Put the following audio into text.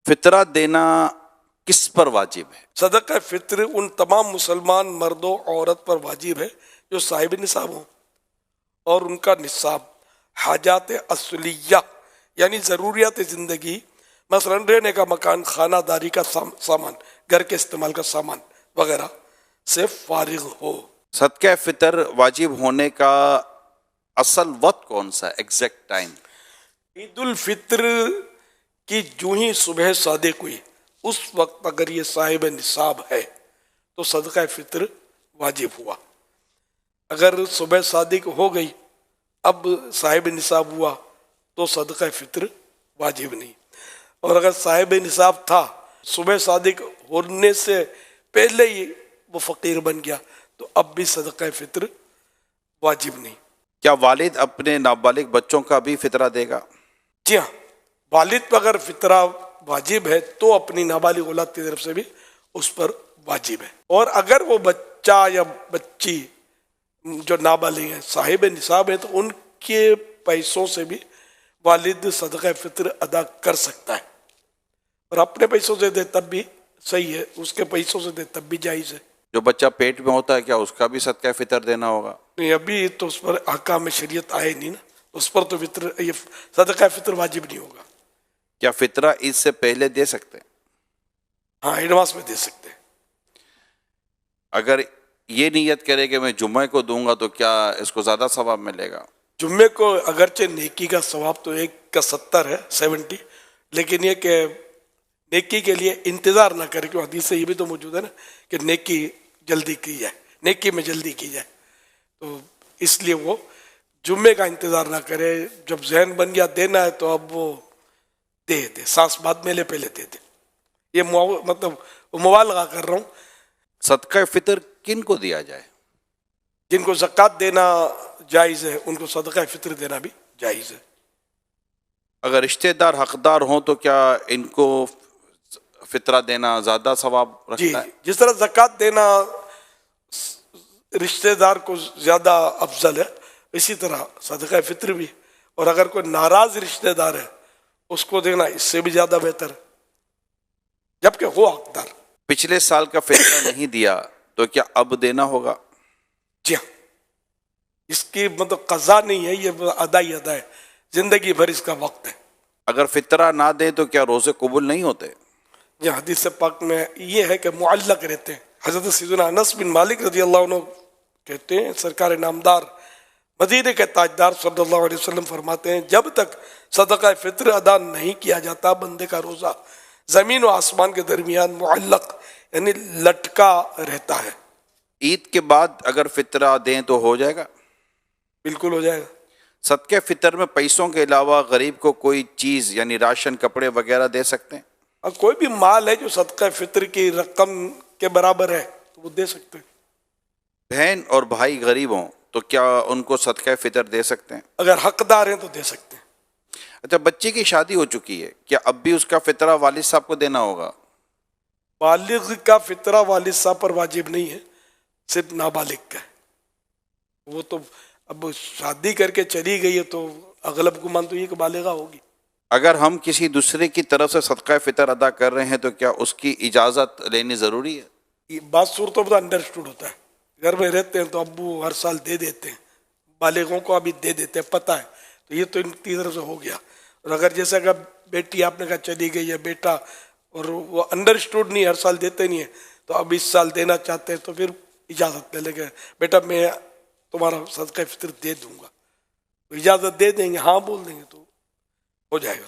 فطرہ دینا کس پر واجب ہے؟ صدقہ فطر ان تمام مسلمان مرد و عورت پر واجب ہے جو صاحب نصاب ہوں اور ان کا نصاب حاجات اصلیہ یعنی ضروریات زندگی، مثلا رہنے کا مکان، خانہ داری کا سامان، گھر کے استعمال کا سامان وغیرہ سے فارغ ہو۔ صدقہ فطر واجب ہونے کا اصل وقت کون سا، ایگزیکٹ ٹائم؟ عید الفطر کی جو ہی صبح صادق ہوئی اس وقت اگر یہ صاحب نصاب ہے تو صدقہ فطر واجب ہوا۔ اگر صبح صادق ہو گئی اب صاحب نصاب ہوا تو صدقہ فطر واجب نہیں، اور اگر صاحب نصاب تھا صبح صادق ہونے سے پہلے ہی وہ فقیر بن گیا تو اب بھی صدقہ فطر واجب نہیں۔ کیا والد اپنے نابالغ بچوں کا بھی فطرہ دے گا؟ جی ہاں، والد پر اگر فطرہ واجب ہے تو اپنی نابالغ اولاد کی طرف سے بھی اس پر واجب ہے، اور اگر وہ بچہ یا بچی جو نابالغ ہیں صاحب نصاب ہے تو ان کے پیسوں سے بھی والد صدقہ فطر ادا کر سکتا ہے، اور اپنے پیسوں سے دے تب بھی صحیح ہے، اس کے پیسوں سے دے تب بھی جائز ہے۔ جو بچہ پیٹ میں ہوتا ہے کیا اس کا بھی صدقہ فطر دینا ہوگا؟ نہیں، ابھی تو اس پر احکام شریعت آئے نہیں نا، اس پر تو فطر یہ صدقہ فطر واجب نہیں ہوگا۔ کیا فطرہ عید سے پہلے دے سکتے ہیں؟ ہاں، ایڈوانس میں دے سکتے ہیں۔ اگر یہ نیت کرے کہ میں جمعہ کو دوں گا تو کیا اس کو زیادہ ثواب ملے گا؟ جمعے کو اگرچہ نیکی کا ثواب تو 1 کا 70 ہے 70، لیکن یہ کہ نیکی کے لیے انتظار نہ کرے، کہ حدیث سے یہ بھی تو موجود ہے نا کہ نیکی جلدی کی جائے، نیکی میں جلدی کی جائے، تو اس لیے وہ جمعے کا انتظار نہ کرے، جب ذہن بن گیا دینا ہے تو اب وہ دے دے، سانس بعد میں لے پہلے دے دے۔ یہ مطلب مبالغہ کر رہا ہوں۔ صدقہ فطر کن کو دیا جائے؟ جن کو زکوٰۃ دینا جائز ہے ان کو صدقہ فطر دینا بھی جائز ہے۔ اگر رشتہ دار حقدار ہوں تو کیا ان کو فطرہ دینا زیادہ ثواب جی، رکھتا ہے؟ جس طرح زکوٰۃ دینا رشتہ دار کو زیادہ افضل ہے، اسی طرح صدقہ فطر بھی، اور اگر کوئی ناراض رشتہ دار ہے اس کو دینا اس سے بھی زیادہ بہتر ہے، جبکہ وہ حقدار۔ پچھلے سال کا فطرہ نہیں دیا تو کیا اب دینا ہوگا؟ جی ہاں، اس کی مطلب قضا نہیں ہے، یہ ادا ہی ادا ہے، زندگی بھر اس کا وقت ہے۔ اگر فطرہ نہ دیں تو کیا روزے قبول نہیں ہوتے؟ یہ حدیث پاک میں یہ ہے کہ معلق رہتے ہیں۔ حضرت سیدنا انس بن مالک رضی اللہ عنہ کہتے ہیں، سرکار نامدار مدینے کے تاجدار صلی اللہ علیہ وسلم فرماتے ہیں، جب تک صدقہ فطر ادا نہیں کیا جاتا بندے کا روزہ زمین و آسمان کے درمیان معلق یعنی لٹکا رہتا ہے۔ عید کے بعد اگر فطرہ دیں تو ہو جائے گا؟ بالکل ہو جائے گا۔ صدقہ فطر میں پیسوں کے علاوہ غریب کو کوئی چیز یعنی راشن، کپڑے وغیرہ دے سکتے ہیں؟ اور کوئی بھی مال ہے جو صدقہ فطر کی رقم کے برابر ہے تو وہ دے سکتے ہیں۔ بہن اور بھائی غریب ہوں تو کیا ان کو صدقہ فطر دے سکتے ہیں؟ اگر حقدار ہیں تو دے سکتے ہیں۔ اچھا، بچے کی شادی ہو چکی ہے، کیا اب بھی اس کا فطرہ والد صاحب کو دینا ہوگا؟ بالغ کا فطرہ والد صاحب پر واجب نہیں ہے، صرف نابالغ کا ہے۔ وہ تو اب شادی کر کے چلی گئی ہے تو اغلب گمان تو یہ کہ بالغہ ہوگی۔ اگر ہم کسی دوسرے کی طرف سے صدقہ فطر ادا کر رہے ہیں تو کیا اس کی اجازت لینی ضروری ہے؟ یہ بعض صورتوں پر انڈرسٹوڈ ہوتا ہے، گھر میں رہتے ہیں تو ابو ہر سال دے دیتے ہیں، بالغوں کو ابھی دے دیتے ہیں، پتہ ہے، تو یہ تو ان کی طرف سے ہو گیا۔ اور اگر جیسا کہ بیٹی آپ نے کہا چلی گئی ہے، بیٹا، اور وہ انڈرسٹوڈ نہیں، ہر سال دیتے نہیں ہیں، تو اب اس سال دینا چاہتے ہیں تو پھر اجازت لے لیں گے، بیٹا میں تمہارا صدقہ فطر دے دوں گا، تو اجازت دے دیں گے، ہاں بول دیں گے تو ہو جائے گا۔